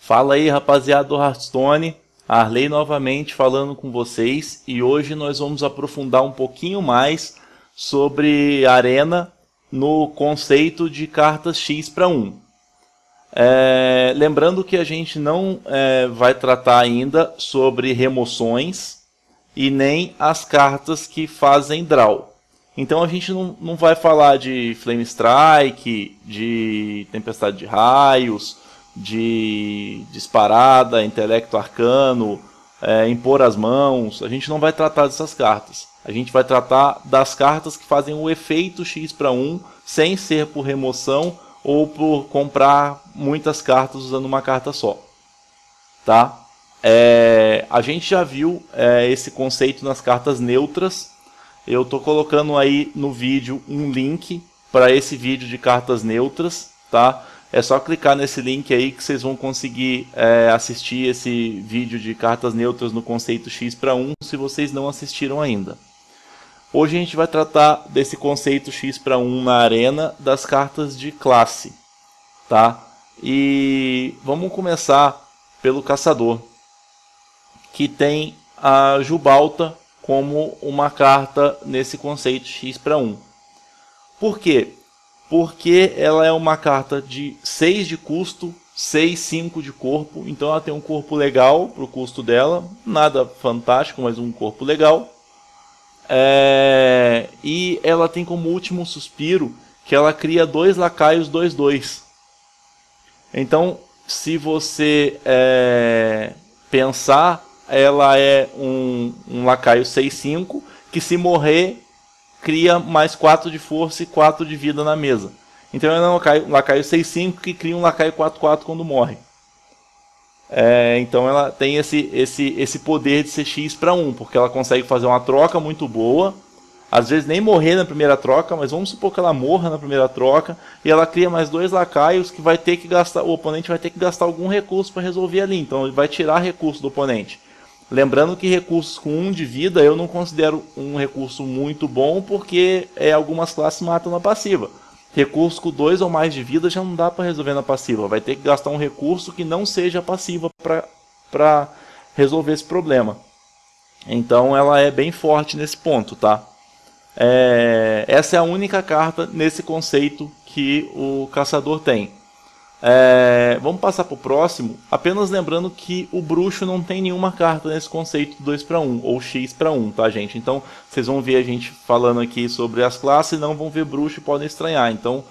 Fala aí, rapaziada do Hearthstone, Arley novamente falando com vocês, e hoje nós vamos aprofundar um pouquinho mais sobre Arena no conceito de cartas X para 1. Lembrando que a gente não vai tratar ainda sobre remoções e nem as cartas que fazem draw. Então a gente não vai falar de Flame Strike, de Tempestade de Raios, de Disparada, Intelecto Arcano, Impor as Mãos. A gente não vai tratar dessas cartas. A gente vai tratar das cartas que fazem o efeito X para 1, sem ser por remoção ou por comprar muitas cartas usando uma carta só. Tá? A gente já viu esse conceito nas cartas neutras. Eu estou colocando aí no vídeo um link para esse vídeo de cartas neutras. Tá? É só clicar nesse link aí que vocês vão conseguir assistir esse vídeo de cartas neutras no conceito X para 1, se vocês não assistiram ainda. Hoje a gente vai tratar desse conceito X para 1 na arena das cartas de classe. Tá? E vamos começar pelo caçador, que tem a Jubalta como uma carta nesse conceito X para 1. Por quê? Porque ela é uma carta de 6 de custo, 6, 5 de corpo. Então ela tem um corpo legal para o custo dela. Nada fantástico, mas um corpo legal. E ela tem como último suspiro que ela cria 2 lacaios 2/2. Então, se você pensar, ela é um lacaio 6/5 que, se morrer, cria mais 4 de força e 4 de vida na mesa. Então ela é um lacaio 6/5 que cria um lacaio 4/4 quando morre. Então ela tem esse poder de ser X para 1, porque ela consegue fazer uma troca muito boa. Às vezes nem morrer na primeira troca, mas vamos supor que ela morra na primeira troca. E ela cria mais 2 lacaios que vai ter que gastar, o oponente vai ter que gastar algum recurso para resolver ali. Então ele vai tirar recurso do oponente. Lembrando que recursos com 1 de vida eu não considero um recurso muito bom, porque algumas classes matam na passiva. Recurso com 2 ou mais de vida já não dá para resolver na passiva. Vai ter que gastar um recurso que não seja passiva para resolver esse problema. Então ela é bem forte nesse ponto, tá? Essa é a única carta nesse conceito que o caçador tem. Vamos passar para o próximo, apenas lembrando que o bruxo não tem nenhuma carta nesse conceito 2 para 1 ou X para 1, tá, gente? Então vocês vão ver a gente falando aqui sobre as classes e não vão ver bruxo e podem estranhar. Então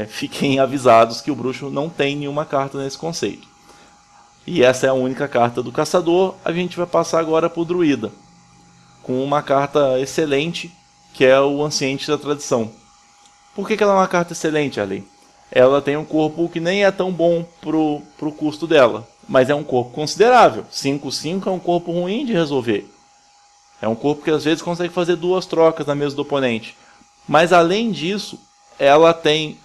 fiquem avisados que o bruxo não tem nenhuma carta nesse conceito. E essa é a única carta do caçador. A gente vai passar agora para o druida, com uma carta excelente, que é o Anciente da Tradição. Por que ela é uma carta excelente, Arley? Ela tem um corpo que nem é tão bom pro custo dela, mas é um corpo considerável. 5/5 é um corpo ruim de resolver. É um corpo que às vezes consegue fazer 2 trocas na mesa do oponente. Mas além disso, ela tem...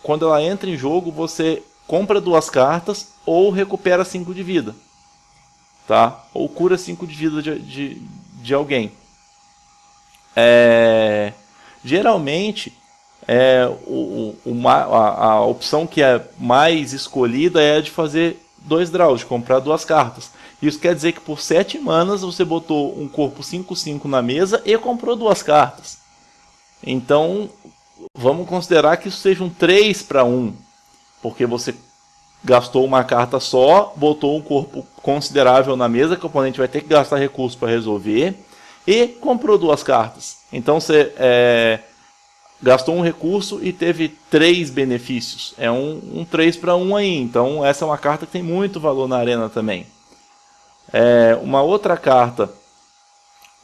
quando ela entra em jogo, você compra 2 cartas ou recupera 5 de vida. Tá? Ou cura 5 de vida de alguém. Geralmente... a opção que é mais escolhida é a de fazer 2 draws, de comprar 2 cartas. Isso quer dizer que por 7 manas você botou um corpo 5/5 na mesa e comprou 2 cartas. Então vamos considerar que isso seja um 3 para 1, porque você gastou uma carta só, botou um corpo considerável na mesa que o oponente vai ter que gastar recursos para resolver e comprou 2 cartas. Então você gastou um recurso e teve 3 benefícios. É um 3 para 1 aí. Então essa é uma carta que tem muito valor na arena também. Uma outra carta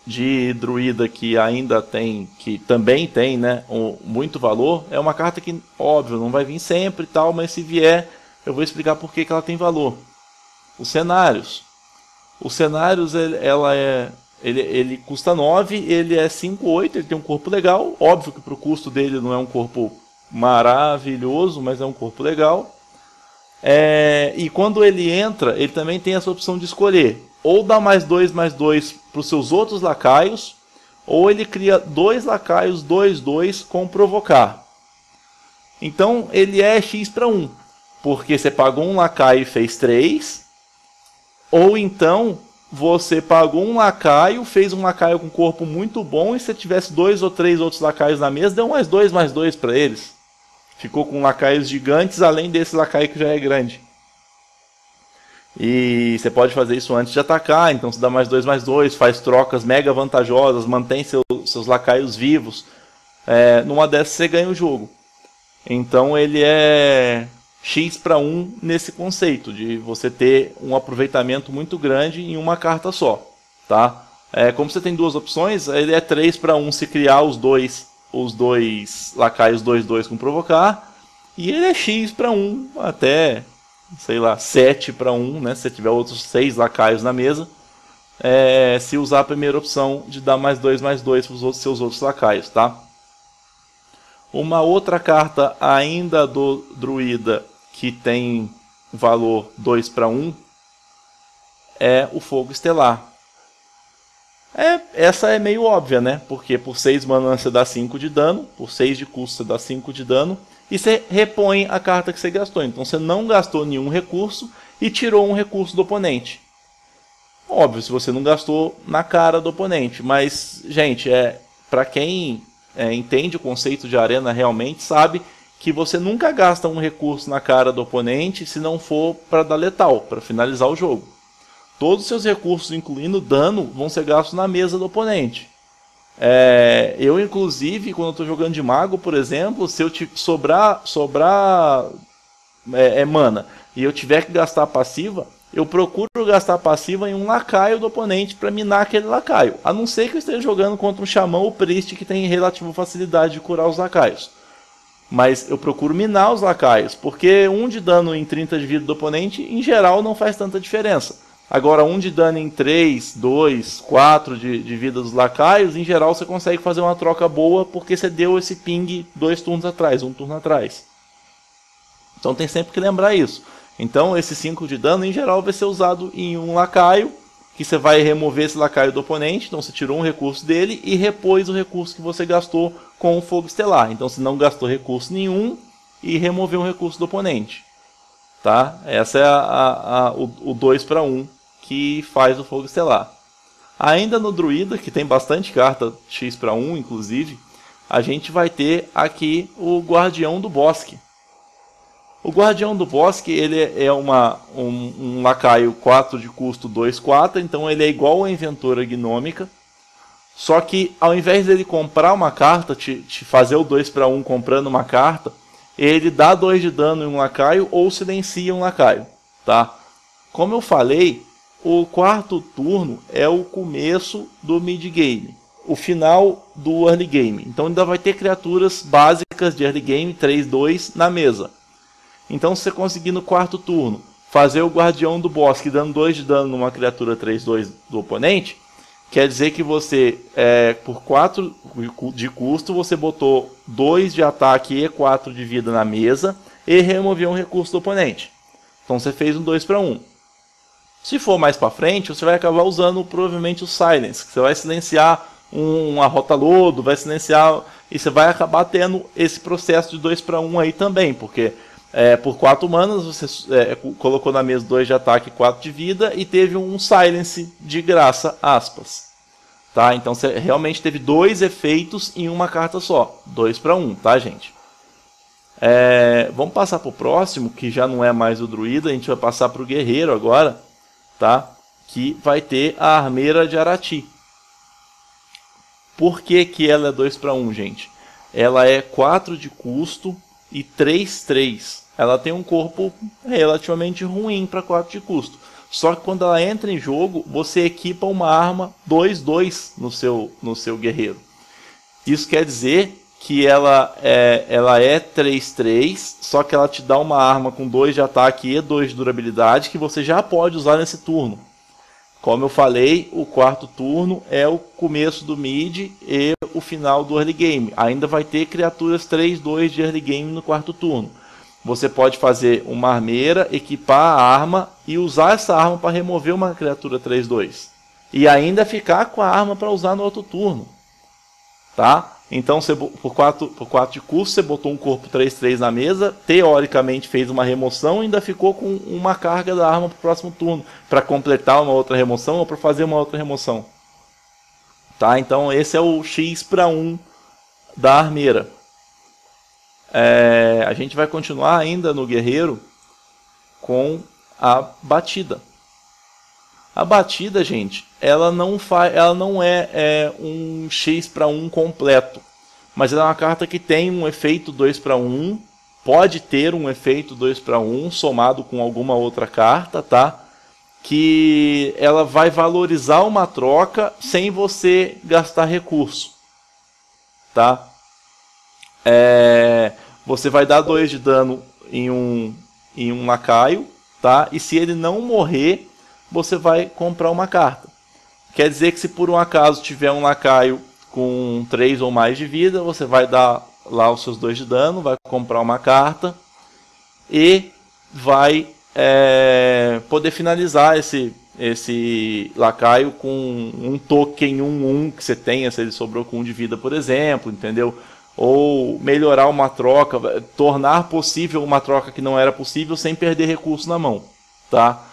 de druida que ainda tem, que também tem, né, muito valor, é uma carta que, óbvio, não vai vir sempre e tal, mas se vier, eu vou explicar por que ela tem valor. Os cenários. Os cenários, ele custa 9, ele é 5/8, ele tem um corpo legal. Óbvio que para o custo dele não é um corpo maravilhoso, mas é um corpo legal. E quando ele entra, ele também tem essa opção de escolher. Ou dá +2/+2 para os seus outros lacaios, ou ele cria 2 lacaios 2/2 com provocar. Então ele é X para 1. porque você pagou um lacaio e fez 3, ou então você pagou um lacaio, fez um lacaio com corpo muito bom, e se tivesse 2 ou 3 outros lacaios na mesa, deu mais 2 para eles. Ficou com lacaios gigantes, além desse lacaio que já é grande. E você pode fazer isso antes de atacar, então você dá mais 2, faz trocas mega vantajosas, mantém seus lacaios vivos. Numa dessas você ganha o jogo. Então ele é X para 1 nesse conceito, de você ter um aproveitamento muito grande em uma carta só. Tá? Como você tem duas opções, ele é 3 para 1 se criar os dois lacaios 2/2 com provocar, e ele é X para 1 até, sei lá, 7 para 1, né? Se você tiver outros 6 lacaios na mesa, se usar a primeira opção de dar mais 2 para os seus outros lacaios, tá? Uma outra carta ainda do druida que tem valor 2 para 1 é o Fogo Estelar. Essa é meio óbvia, né? Porque por 6 mana você dá 5 de dano, por 6 de custo você dá 5 de dano, e você repõe a carta que você gastou. Então você não gastou nenhum recurso e tirou um recurso do oponente. Óbvio, se você não gastou na cara do oponente. Mas, gente, para quem entende o conceito de arena realmente, sabe que você nunca gasta um recurso na cara do oponente se não for para dar letal, para finalizar o jogo. Todos os seus recursos, incluindo dano, vão ser gastos na mesa do oponente. Eu, inclusive, quando eu estou jogando de mago, por exemplo, se eu sobrar mana e eu tiver que gastar a passiva, eu procuro gastar a passiva em um lacaio do oponente para minar aquele lacaio. A não ser que eu esteja jogando contra um xamã ou priest que tem relativa facilidade de curar os lacaios. Mas eu procuro minar os lacaios, porque 1 de dano em 30 de vida do oponente, em geral, não faz tanta diferença. Agora, 1 de dano em 3, 2, 4 de vida dos lacaios, em geral você consegue fazer uma troca boa, porque você deu esse ping 2 turnos atrás, 1 turno atrás. Então tem sempre que lembrar isso. Então esse 5 de dano, em geral, vai ser usado em um lacaio, que você vai remover esse lacaio do oponente, então você tirou um recurso dele e repôs o recurso que você gastou com o Fogo Estelar. Então você não gastou recurso nenhum e removeu um recurso do oponente. Tá? Essa é o 2 para 1 que faz o Fogo Estelar. Ainda no druida, que tem bastante carta X para 1, inclusive, a gente vai ter aqui o Guardião do Bosque. O Guardião do Bosque, ele é um lacaio 4 de custo 2/4, então ele é igual à Inventora Gnômica, só que ao invés dele comprar uma carta, te fazer o 2 para 1 comprando uma carta, ele dá 2 de dano em um lacaio ou silencia um lacaio. Tá? Como eu falei, o quarto turno é o começo do mid-game, o final do early game. Então ainda vai ter criaturas básicas de early game 3/2 na mesa. Então se você conseguir no quarto turno fazer o Guardião do Bosque dando 2 de dano numa criatura 3/2 do oponente, quer dizer que você, por 4 de custo, você botou 2 de ataque e 4 de vida na mesa e removeu um recurso do oponente. Então você fez um 2 para 1. Se for mais para frente, você vai acabar usando provavelmente o Silence, que você vai silenciar uma Rota-Lodo, vai silenciar, e você vai acabar tendo esse processo de 2 para 1 aí também, porque por 4 manas você colocou na mesa 2 de ataque e 4 de vida e teve um Silence de graça, aspas. Tá? Então você realmente teve 2 efeitos em uma carta só, 2 para 1, tá, gente? Vamos passar para o próximo, que já não é mais o druida, a gente vai passar para o guerreiro agora, tá? Que vai ter a Armeira de Arati. Por que ela é 2 para 1, gente? Ela é 4 de custo e 3/3. Ela tem um corpo relativamente ruim para 4 de custo. Só que quando ela entra em jogo, você equipa uma arma 2/2 no seu guerreiro. Isso quer dizer que ela é 3/3, só que ela te dá uma arma com 2 de ataque e 2 de durabilidade que você já pode usar nesse turno. Como eu falei, o quarto turno é o começo do mid e o final do early game. Ainda vai ter criaturas 3/2 de early game no quarto turno. Você pode fazer uma armeira, equipar a arma e usar essa arma para remover uma criatura 3/2. E ainda ficar com a arma para usar no outro turno. Tá? Então, você, por 4 de custo, você botou um corpo 3/3 na mesa, teoricamente fez uma remoção e ainda ficou com uma carga da arma para o próximo turno, para completar uma outra remoção ou para fazer uma outra remoção. Tá? Então, esse é o X/1 da armeira. A gente vai continuar ainda no guerreiro com a batida. A batida, gente, ela não é um X/1 completo, mas ela é uma carta que tem um efeito 2/1, pode ter um efeito 2/1 somado com alguma outra carta, tá? Que ela vai valorizar uma troca sem você gastar recurso, tá? Você vai dar 2 de dano em um lacaio, tá? E se ele não morrer, você vai comprar uma carta. Quer dizer que se por um acaso tiver um lacaio com 3 ou mais de vida, você vai dar lá os seus 2 de dano, vai comprar uma carta e vai poder finalizar esse lacaio com um token 1/1 que você tenha, se ele sobrou com 1 de vida, por exemplo, entendeu? Ou melhorar uma troca, tornar possível uma troca que não era possível sem perder recurso na mão, tá?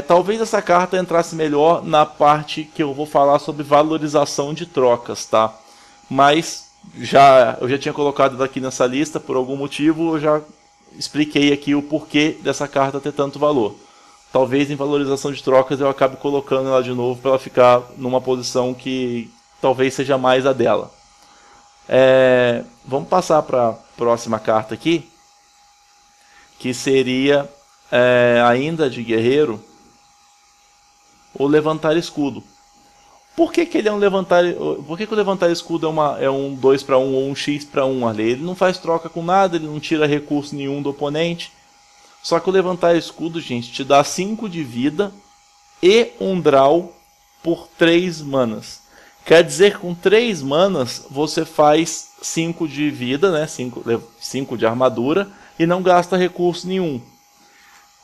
Talvez essa carta entrasse melhor na parte que eu vou falar sobre valorização de trocas, tá? Mas eu já tinha colocado aqui nessa lista por algum motivo, eu já expliquei aqui o porquê dessa carta ter tanto valor. Talvez em valorização de trocas eu acabe colocando ela de novo para ela ficar numa posição que talvez seja mais a dela. Vamos passar para a próxima carta aqui, que seria ainda de guerreiro, o levantar escudo. Por que ele é um levantar? Por que o levantar escudo é um 2/1 ou um X/1, Arley? Ele não faz troca com nada, ele não tira recurso nenhum do oponente. Só que o levantar escudo, gente, te dá 5 de vida e um draw por 3 manas. Quer dizer que com 3 manas você faz 5 de vida, né? 5 de armadura e não gasta recurso nenhum.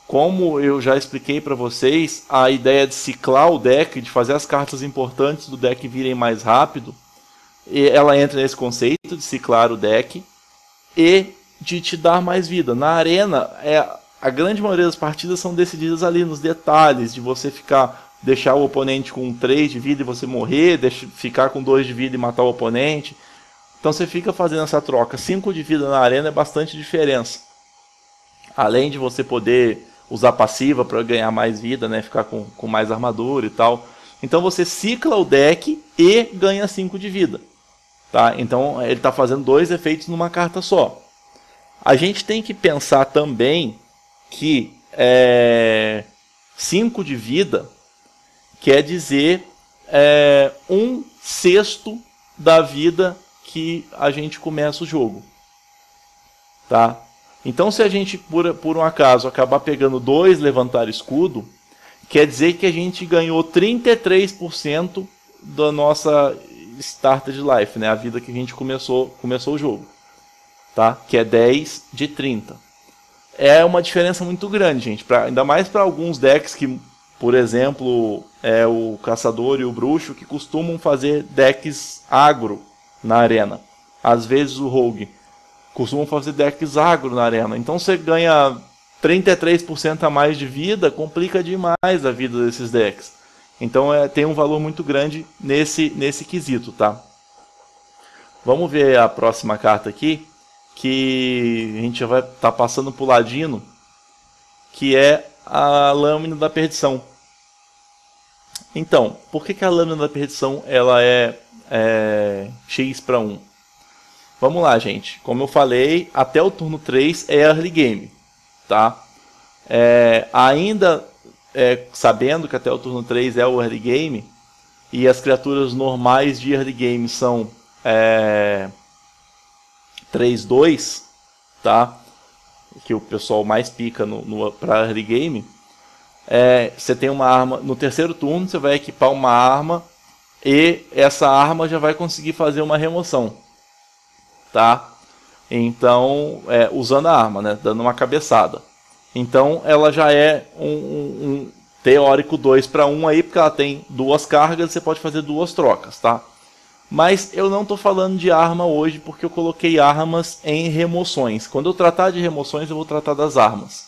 Como eu já expliquei para vocês, a ideia de ciclar o deck, de fazer as cartas importantes do deck virem mais rápido, ela entra nesse conceito de ciclar o deck e de te dar mais vida. Na arena, a grande maioria das partidas são decididas ali nos detalhes, de você deixar o oponente com 3 de vida e você morrer, ficar com 2 de vida e matar o oponente. Então você fica fazendo essa troca. 5 de vida na arena é bastante diferença. Além de você poder usar passiva para ganhar mais vida, né? Ficar com mais armadura e tal. Então você cicla o deck e ganha 5 de vida. Tá? Então ele está fazendo 2 efeitos numa carta só. A gente tem que pensar também que 5 de vida quer dizer 1/6 da vida que a gente começa o jogo. Tá? Então, se a gente, por um acaso, acabar pegando 2 levantar escudo, quer dizer que a gente ganhou 33% da nossa starter de life, né? A vida que a gente começou o jogo. Tá? Que é 10 de 30. É uma diferença muito grande, gente. Ainda mais para alguns decks que, por exemplo, o Caçador e o Bruxo, que costumam fazer decks agro na arena. Às vezes o Rogue costumam fazer decks agro na arena. Então você ganha 33% a mais de vida, complica demais a vida desses decks. Então tem um valor muito grande nesse quesito, tá? Vamos ver a próxima carta aqui, que a gente já vai estar passando pro ladino, que é a Lâmina da Perdição. Então, por que a Lâmina da Perdição ela é X/1? Vamos lá, gente. Como eu falei, até o turno 3 é early game. Tá? Ainda sabendo que até o turno 3 é o early game, e as criaturas normais de early game são 3/2, tá? Que o pessoal mais pica para early game. Você tem uma arma. No terceiro turno, você vai equipar uma arma e essa arma já vai conseguir fazer uma remoção. Tá? Então, usando a arma, né? Dando uma cabeçada. Então, ela já é um teórico 2/1 aí, porque ela tem 2 cargas, você pode fazer 2 trocas, tá? Mas eu não estou falando de arma hoje porque eu coloquei armas em remoções. Quando eu tratar de remoções, eu vou tratar das armas.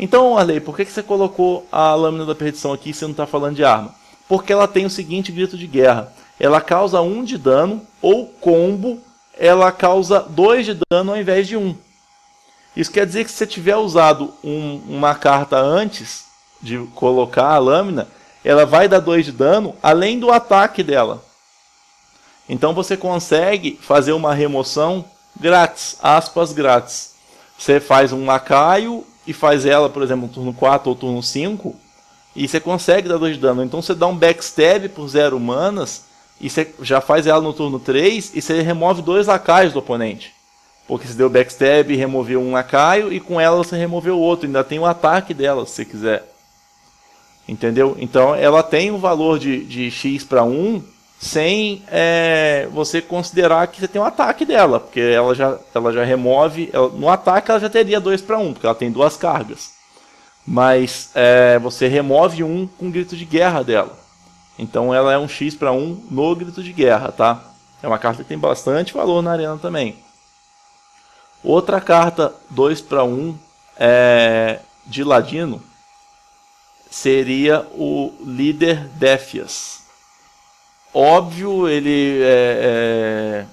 Então, Arley, por que você colocou a lâmina da perdição aqui se você não está falando de arma? Porque ela tem o seguinte grito de guerra. Ela causa 1 de dano, ou combo, ela causa 2 de dano ao invés de 1. Isso quer dizer que se você tiver usado uma carta antes de colocar a lâmina, ela vai dar 2 de dano, além do ataque dela. Então você consegue fazer uma remoção grátis, aspas grátis. Você faz um lacaio e faz ela, por exemplo, no turno 4 ou turno 5, e você consegue dar 2 de dano. Então você dá um backstab por 0 manas, e você já faz ela no turno 3, e você remove 2 lacaios do oponente. Porque você deu backstab, removeu um lacaio, e com ela você removeu o outro. Ainda tem o ataque dela, se você quiser. Entendeu? Então ela tem um valor de X para 1, sem você considerar que você tem um ataque dela. Porque ela já remove... no ataque ela já teria 2 para 1, porque ela tem 2 cargas. Mas você remove 1 com o grito de guerra dela. Então ela é um X para 1 no grito de guerra, tá? É uma carta que tem bastante valor na arena também. Outra carta 2 para 1 de ladino seria o líder Défias. Óbvio, ele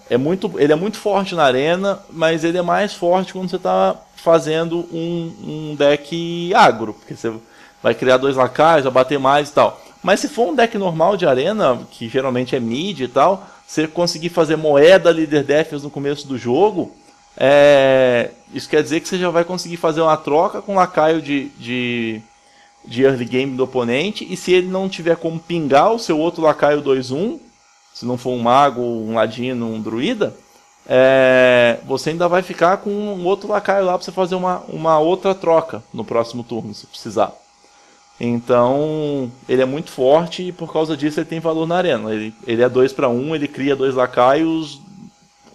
é muito forte na arena, mas ele é mais forte quando você está fazendo um deck agro, porque você vai criar 2 lacaios, vai bater mais e tal. Mas se for um deck normal de arena, que geralmente é mid e tal, você conseguir fazer moeda líder Défias no começo do jogo, isso quer dizer que você já vai conseguir fazer uma troca com o lacaio de early game do oponente, e se ele não tiver como pingar o seu outro lacaio 2/1, se não for um mago, um ladino, um druida, você ainda vai ficar com um outro lacaio lá para você fazer uma outra troca no próximo turno, se precisar. Então, ele é muito forte e por causa disso ele tem valor na arena. Ele é 2 para 1, ele cria 2 lacaios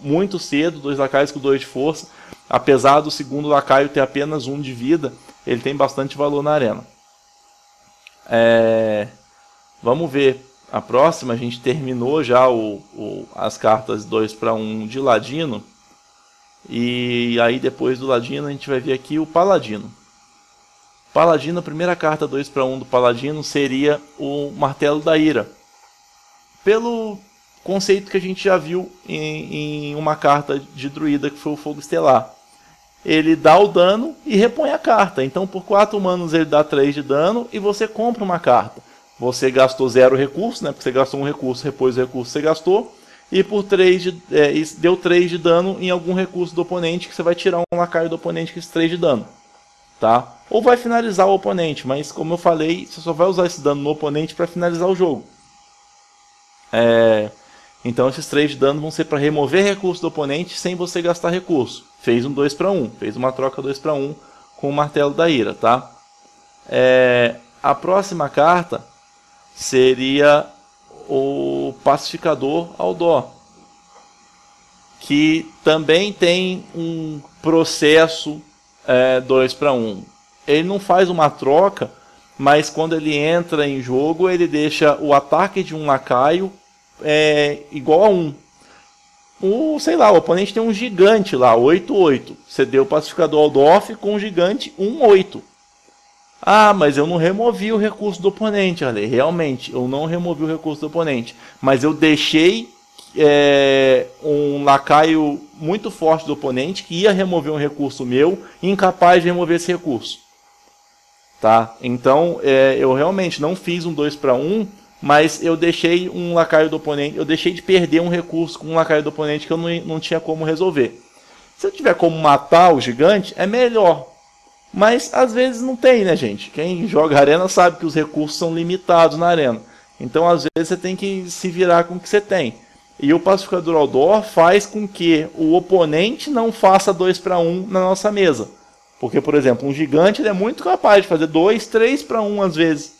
muito cedo, 2 lacaios com 2 de força. Apesar do segundo lacaio ter apenas 1 de vida, ele tem bastante valor na arena. Vamos ver a próxima. A gente terminou já as cartas 2 para 1 de ladino. E aí depois do ladino a gente vai ver aqui o paladino. Paladino, a primeira carta 2 para 1 do paladino seria o martelo da ira. Pelo conceito que a gente já viu em uma carta de druida que foi o fogo estelar. Ele dá o dano e repõe a carta. Então por 4 manos ele dá 3 de dano e você compra uma carta. Você gastou 0 recurso, né? Porque você gastou um recurso, repôs o recurso que você gastou. E por 3 deu 3 de dano em algum recurso do oponente, que você vai tirar um lacaio do oponente com esse 3 de dano. Tá? Ou vai finalizar o oponente, mas como eu falei, você só vai usar esse dano no oponente para finalizar o jogo. Então esses 3 de dano vão ser para remover recurso do oponente sem você gastar recurso. Fez um 2 para 1, fez uma troca 2 para 1 com o martelo da ira. Tá? A próxima carta seria o pacificador Aldor, que também tem um processo 2 para 1. Ele não faz uma troca, mas quando ele entra em jogo, ele deixa o ataque de um lacaio igual a 1. Sei lá, o oponente tem um gigante lá, 8/8. Você deu o pacificador Aldorf com um gigante 1/8. Ah, mas eu não removi o recurso do oponente, Ale. Realmente, eu não removi o recurso do oponente. Mas eu deixei um lacaio muito forte do oponente que ia remover um recurso meu, incapaz de remover esse recurso. Tá? Então, eu realmente não fiz um 2 para 1, mas eu deixei um lacaio do oponente, eu deixei de perder um recurso com um lacaio do oponente que eu não tinha como resolver. Se eu tiver como matar o gigante, é melhor. Mas às vezes não tem, né, gente? Quem joga arena sabe que os recursos são limitados na arena. Então, às vezes, você tem que se virar com o que você tem. E o pacificador Aldor faz com que o oponente não faça 2 para 1 na nossa mesa. Porque, por exemplo, um gigante ele é muito capaz de fazer 2, 3 para 1 às vezes.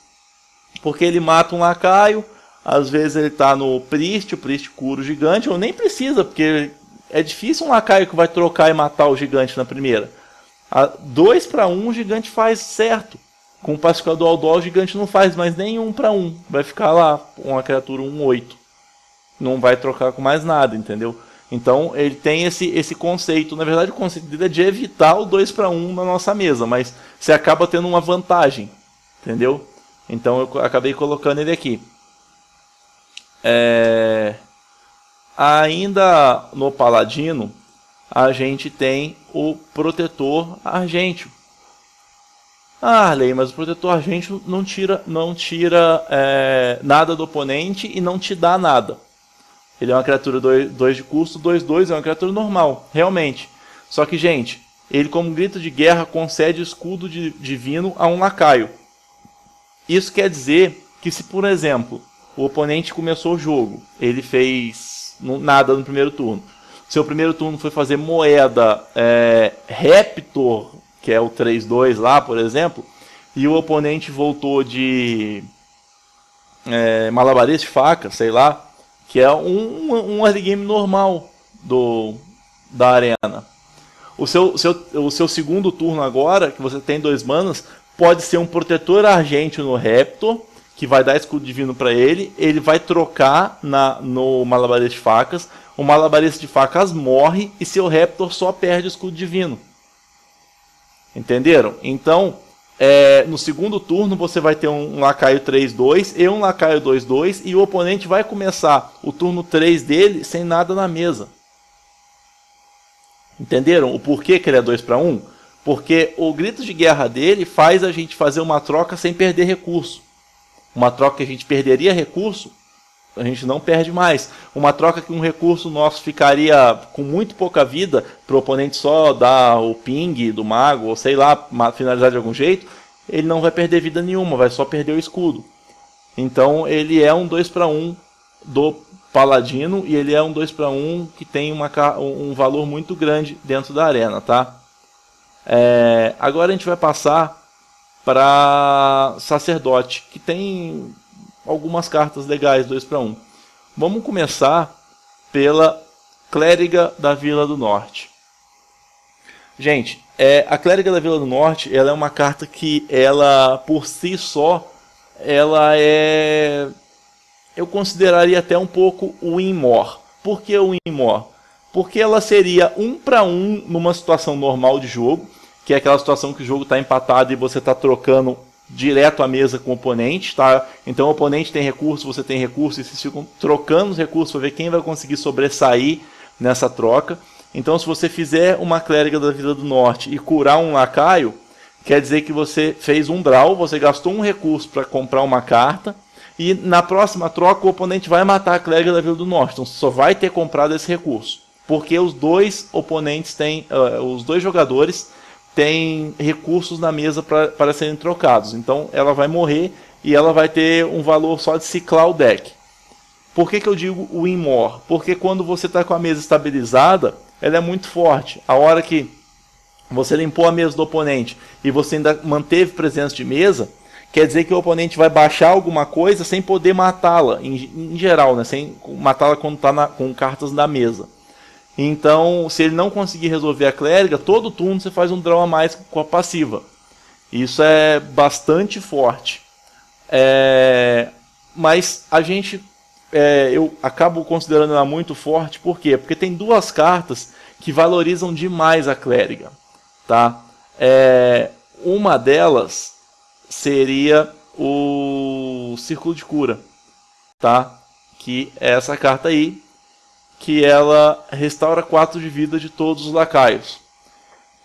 Porque ele mata um lacaio, às vezes ele está no Priest, o Priest cura o gigante, ou nem precisa, porque é difícil um lacaio que vai trocar e matar o gigante na primeira. 2 para 1 o gigante faz certo. Com o pacificador Aldor o gigante não faz mais nem 1 para 1. Vai ficar lá uma criatura 1/8. não vai trocar com mais nada, entendeu? Então ele tem esse conceito. Na verdade, o conceito dele é de evitar o 2 para 1 na nossa mesa, mas você acaba tendo uma vantagem, entendeu? Então eu acabei colocando ele aqui. Ainda no Paladino, a gente tem o Protetor Argênteo. Ah, Arley, mas o Protetor Argênteo não tira nada do oponente e não te dá nada. Ele é uma criatura 2 de custo, 2/2, é uma criatura normal, realmente. Só que, gente, ele como grito de guerra concede escudo divino a um lacaio. Isso quer dizer que se, por exemplo, o oponente começou o jogo, ele fez nada no primeiro turno. Seu primeiro turno foi fazer moeda Raptor, que é o 3/2 lá, por exemplo, e o oponente voltou de Malabarista de Faca, sei lá, que é um early game normal da arena. O seu segundo turno agora, que você tem 2 manas, pode ser um Protetor Argênteo no Raptor, que vai dar escudo divino para ele. Ele vai trocar no Malabarista de Facas. O Malabarista de Facas morre e seu Raptor só perde o escudo divino. Entenderam? Então, no segundo turno você vai ter um lacaio 3/2 e um lacaio 2/2, e o oponente vai começar o turno 3 dele sem nada na mesa. Entenderam o porquê que ele é 2 para 1? Porque o grito de guerra dele faz a gente fazer uma troca sem perder recurso. Uma troca que a gente perderia recurso, a gente não perde mais. Uma troca que um recurso nosso ficaria com muito pouca vida, para o oponente só dar o ping do mago, ou sei lá, finalizar de algum jeito, ele não vai perder vida nenhuma, vai só perder o escudo. Então ele é um 2 para 1 do Paladino, e ele é um 2 para 1 que tem um valor muito grande dentro da arena, tá? Agora a gente vai passar para Sacerdote, que tem algumas cartas legais 2 para 1. Vamos começar pela Clériga da Vila do Norte. Gente, a Clériga da Vila do Norte, ela é uma carta que ela por si só, ela eu consideraria até um pouco o Inmor. Por que o Inmor? Porque ela seria 1 para 1 numa situação normal de jogo, que é aquela situação que o jogo está empatado e você está trocando direto à mesa com o oponente, tá? Então o oponente tem recurso, você tem recurso, e vocês ficam trocando os recursos para ver quem vai conseguir sobressair nessa troca. Então se você fizer uma Clériga da Vila do Norte e curar um lacaio, quer dizer que você fez um draw, você gastou um recurso para comprar uma carta, e na próxima troca o oponente vai matar a Clériga da Vila do Norte. Então você só vai ter comprado esse recurso, porque os dois oponentes os dois jogadores têm recursos na mesa para serem trocados. Então ela vai morrer e ela vai ter um valor só de ciclar o deck. Por que eu digo o Inmor? Porque quando você está com a mesa estabilizada, ela é muito forte. A hora que você limpou a mesa do oponente e você ainda manteve presença de mesa, quer dizer que o oponente vai baixar alguma coisa sem poder matá-la, em geral, né? Sem matá-la quando está com cartas na mesa. Então, se ele não conseguir resolver a Clériga, todo turno você faz um draw a mais com a passiva. Isso é bastante forte. Mas a gente... eu acabo considerando ela muito forte. Por quê? Porque tem 2 cartas que valorizam demais a Clériga. Tá? Uma delas seria o Círculo de Cura. Tá? Que é essa carta aí, que ela restaura 4 de vida de todos os lacaios.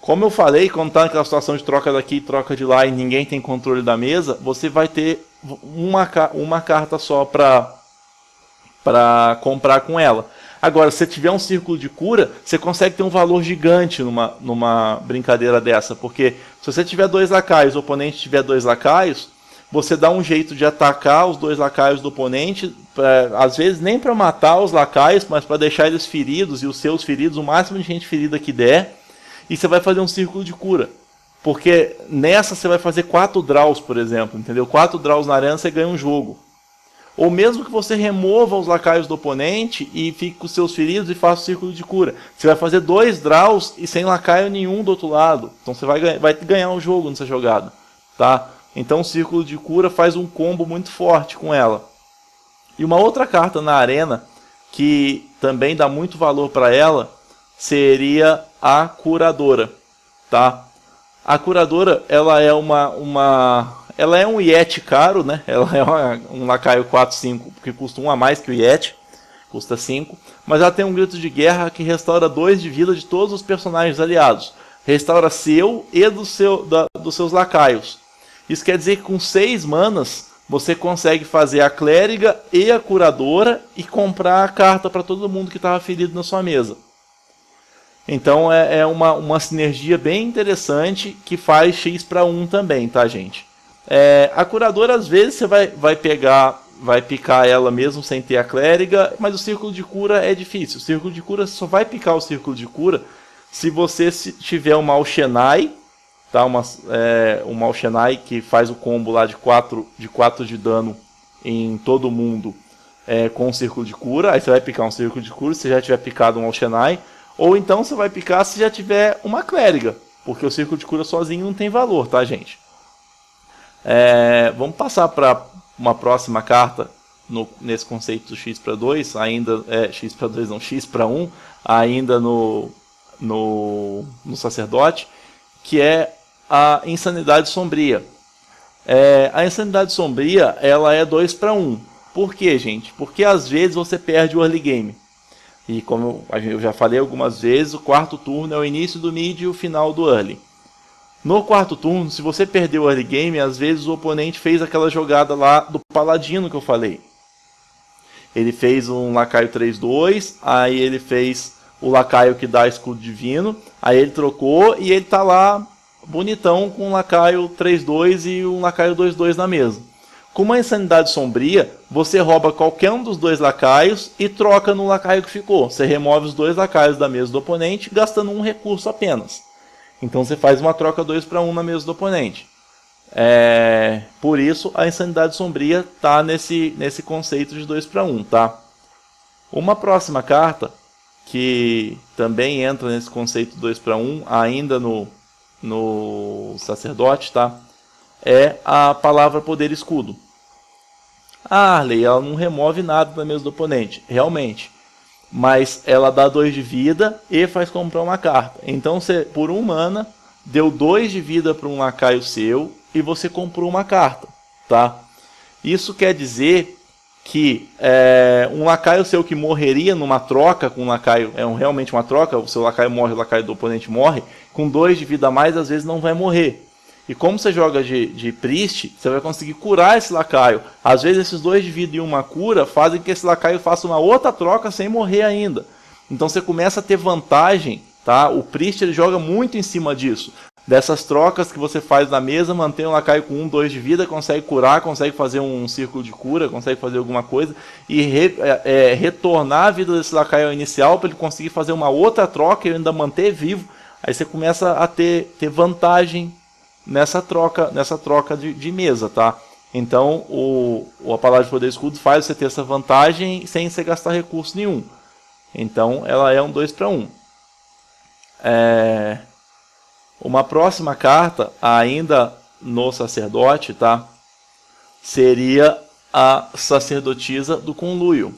Como eu falei, quando está naquela situação de troca daqui e troca de lá e ninguém tem controle da mesa, você vai ter uma carta só para comprar com ela. Agora, se você tiver um círculo de cura, você consegue ter um valor gigante numa brincadeira dessa, porque se você tiver 2 lacaios, o oponente tiver 2 lacaios, você dá um jeito de atacar os 2 lacaios do oponente, às vezes nem para matar os lacaios, mas para deixar eles feridos e os seus feridos, o máximo de gente ferida que der, e você vai fazer um círculo de cura. Porque nessa você vai fazer 4 draws, por exemplo, entendeu? 4 draws na arena você ganha um jogo. Ou mesmo que você remova os lacaios do oponente e fique com os seus feridos e faça o círculo de cura. Você vai fazer 2 draws e sem lacaio nenhum do outro lado. Então você vai ganhar o jogo nessa jogada. Tá? Então o círculo de cura faz um combo muito forte com ela. E uma outra carta na arena que também dá muito valor para ela, seria a curadora, tá? A curadora, ela é ela é um Yeti caro, né? Ela é um lacaio 4/5, que custa 1 a mais que o Yeti, custa 5, mas ela tem um grito de guerra que restaura 2 de vida de todos os personagens aliados. Restaura seu e dos seus lacaios. Isso quer dizer que com 6 manas você consegue fazer a clériga e a curadora e comprar a carta para todo mundo que estava ferido na sua mesa. Então é uma sinergia bem interessante que faz X para 1 também, tá, gente? A curadora, às vezes, você vai picar ela mesmo sem ter a clériga, mas o círculo de cura é difícil. O círculo de cura, você só vai picar o círculo de cura se você tiver uma Alchenai, tá? Uma Alchenai que faz o combo lá de 4 de dano em todo mundo com um círculo de cura. Aí você vai picar um círculo de cura se já tiver picado um Alchenai. Ou então você vai picar se já tiver uma clériga, porque o círculo de cura sozinho não tem valor, tá, gente? Vamos passar para uma próxima carta nesse conceito do X para 2, ainda X para 2 não, X para 1, ainda no sacerdote, que é a insanidade sombria. A insanidade sombria, ela é 2 para 1. Por quê, gente? Porque às vezes você perde o early game. E como eu já falei algumas vezes, o quarto turno é o início do mid e o final do early. No quarto turno, se você perdeu o early game, às vezes o oponente fez aquela jogada lá do paladino que eu falei. Ele fez um lacaio 3/2, aí ele fez o lacaio que dá escudo divino, aí ele trocou e ele tá lá bonitão com um lacaio 3/2 e um lacaio 2/2 na mesa. Com uma insanidade sombria, você rouba qualquer um dos 2 lacaios e troca no lacaio que ficou. Você remove os 2 lacaios da mesa do oponente, gastando um recurso apenas. Então você faz uma troca 2 para 1 na mesa do oponente. Por isso a insanidade sombria está nesse conceito de 2 para 1, tá? Uma próxima carta, que também entra nesse conceito 2 para 1, ainda no sacerdote, tá? É a palavra poder escudo. A Arley, ela não remove nada da mesa do oponente, realmente. Mas ela dá 2 de vida e faz comprar uma carta. Então você, por 1 mana, deu 2 de vida para um lacaio seu e você comprou uma carta, tá? Isso quer dizer que um lacaio seu que morreria numa troca com um lacaio, realmente uma troca, o seu lacaio morre, o lacaio do oponente morre, com 2 de vida a mais, às vezes não vai morrer. E como você joga de Priest, você vai conseguir curar esse lacaio. Às vezes esses 2 de vida e uma cura fazem que esse lacaio faça uma outra troca sem morrer ainda. Então você começa a ter vantagem, tá? O Priest ele joga muito em cima disso. Dessas trocas que você faz na mesa, mantém um lacaio com 1, 2 de vida, consegue curar, consegue fazer um círculo de cura, consegue fazer alguma coisa e retornar a vida desse lacaio inicial para ele conseguir fazer uma outra troca e ainda manter vivo. Aí você começa a ter vantagem nessa troca de mesa, tá? Então a palavra de poder escudo faz você ter essa vantagem sem você gastar recurso nenhum. Então ela é um 2 para 1. Uma próxima carta, ainda no sacerdote, tá? Seria a sacerdotisa do conluio.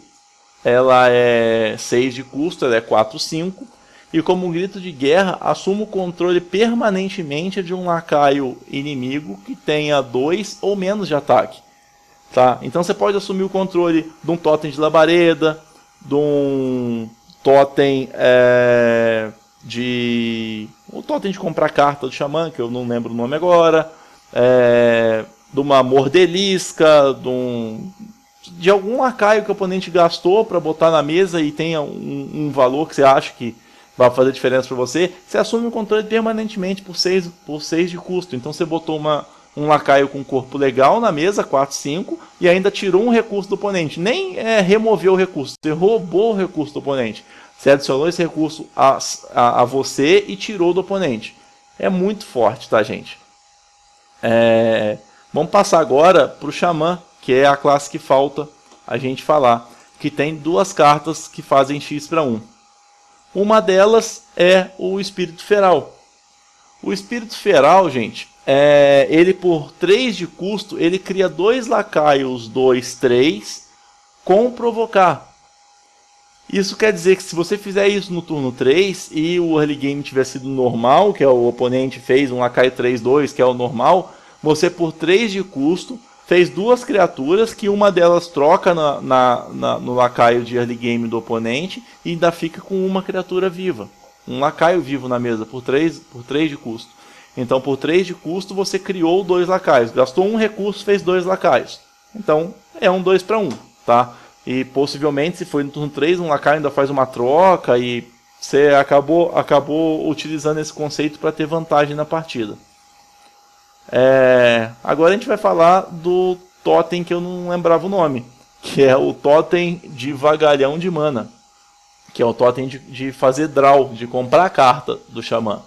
Ela é 6 de custo, ela é 4/5. E como um grito de guerra, assuma o controle permanentemente de um lacaio inimigo que tenha 2 ou menos de ataque. Tá? Então você pode assumir o controle de um totem de labareda, de um totem o totem de comprar carta do xamã, que eu não lembro o nome agora, de uma mordelisca, de algum lacaio que o oponente gastou para botar na mesa e tenha um valor que você acha que vai fazer diferença para você, você assume o controle permanentemente por 6 de custo. Então você botou um lacaio com corpo legal na mesa, 4/5, e ainda tirou um recurso do oponente. Nem removeu o recurso, você roubou o recurso do oponente. Você adicionou esse recurso a você e tirou do oponente. É muito forte, tá, gente? Vamos passar agora para o xamã, que é a classe que falta a gente falar, que tem 2 cartas que fazem X para 1. Uma delas é o Espírito Feral. O Espírito Feral, gente, ele por 3 de custo, ele cria 2 lacaios 2/3 com provocar. Isso quer dizer que se você fizer isso no turno 3 e o early game tiver sido normal, que é o oponente fez um lacaio 3-2, que é o normal, você por 3 de custo fez 2 criaturas que uma delas troca no lacaio de early game do oponente e ainda fica com uma criatura viva. Um lacaio vivo na mesa por 3 de custo. Então por 3 de custo você criou 2 lacaios. Gastou um recurso, fez 2 lacaios. Então é um 2 para 1, tá? E possivelmente, se foi no turno 3, um lacaio ainda faz uma troca e você acabou utilizando esse conceito para ter vantagem na partida. Agora a gente vai falar do totem que eu não lembrava o nome, que é o totem de vagalhão de mana, que é o totem de fazer draw, de comprar a carta do xamã.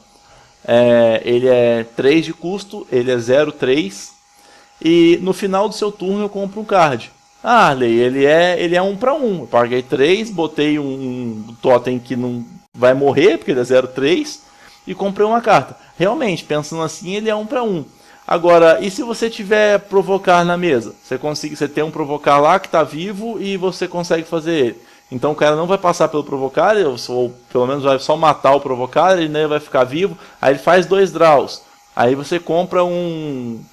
Ele é 3 de custo, ele é 0/3, e no final do seu turno eu compro um card. Ah, Arley, ele é 1 para 1. Eu paguei 3, botei um totem que não vai morrer, porque ele é 0/3, e comprei uma carta. Realmente, pensando assim, ele é 1 para 1. Agora, e se você tiver provocar na mesa? Você tem um provocar lá que está vivo e você consegue fazer ele. Então o cara não vai passar pelo provocar, ou pelo menos vai só matar o provocar, ele nem vai ficar vivo. Aí ele faz 2 draws. Aí você compra um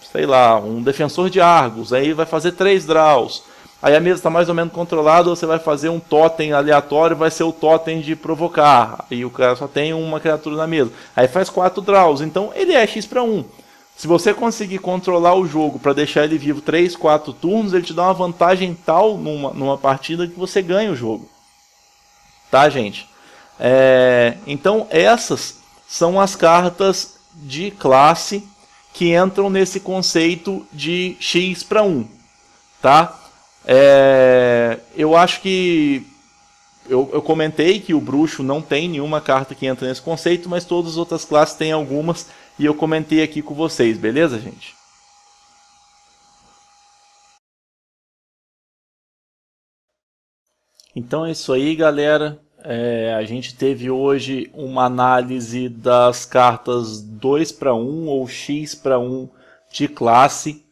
defensor de Argos, aí vai fazer 3 draws. Aí a mesa está mais ou menos controlada, você vai fazer um totem aleatório, vai ser o totem de provocar. Aí o cara só tem uma criatura na mesa. Aí faz 4 draws, então ele é X para 1. Se você conseguir controlar o jogo para deixar ele vivo 3, 4 turnos, ele te dá uma vantagem tal numa partida que você ganha o jogo. Tá, gente? Então essas são as cartas de classe que entram nesse conceito de X para 1. Tá? Eu acho que eu comentei que o bruxo não tem nenhuma carta que entra nesse conceito, mas todas as outras classes têm algumas e eu comentei aqui com vocês, beleza, gente? Então é isso aí, galera. A gente teve hoje uma análise das cartas 2 para 1 ou X para 1 de classe.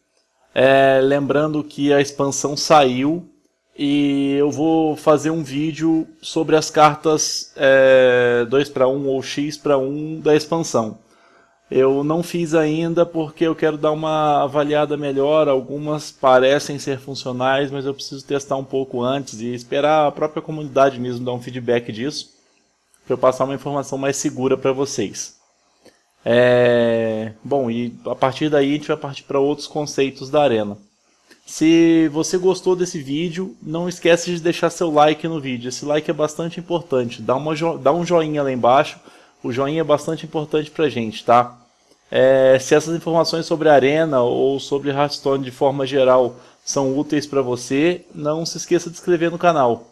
Lembrando que a expansão saiu e eu vou fazer um vídeo sobre as cartas 2 para 1 ou X para 1 da expansão. Eu não fiz ainda porque eu quero dar uma avaliada melhor. Algumas parecem ser funcionais, mas eu preciso testar um pouco antes e esperar a própria comunidade mesmo dar um feedback disso, para eu passar uma informação mais segura para vocês. Bom, e a partir daí a gente vai partir para outros conceitos da Arena. Se você gostou desse vídeo, não esquece de deixar seu like no vídeo. Esse like é bastante importante. Dá um joinha lá embaixo. O joinha é bastante importante pra gente, tá? Se essas informações sobre a Arena ou sobre Hearthstone de forma geral são úteis para você, não se esqueça de se inscrever no canal.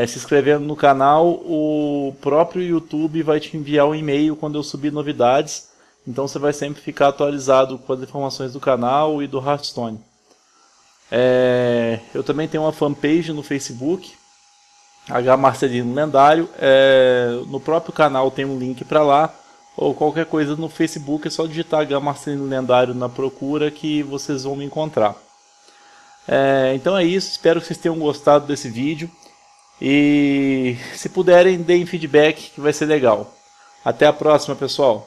Se inscrevendo no canal, o próprio YouTube vai te enviar um e-mail quando eu subir novidades. Então você vai sempre ficar atualizado com as informações do canal e do Hearthstone. Eu também tenho uma fanpage no Facebook, H Marcelino Lendário. No próprio canal tem um link para lá, ou qualquer coisa no Facebook é só digitar H Marcelino Lendário na procura que vocês vão me encontrar. Então é isso, espero que vocês tenham gostado desse vídeo e se puderem deem feedback que vai ser legal. Até a próxima, pessoal.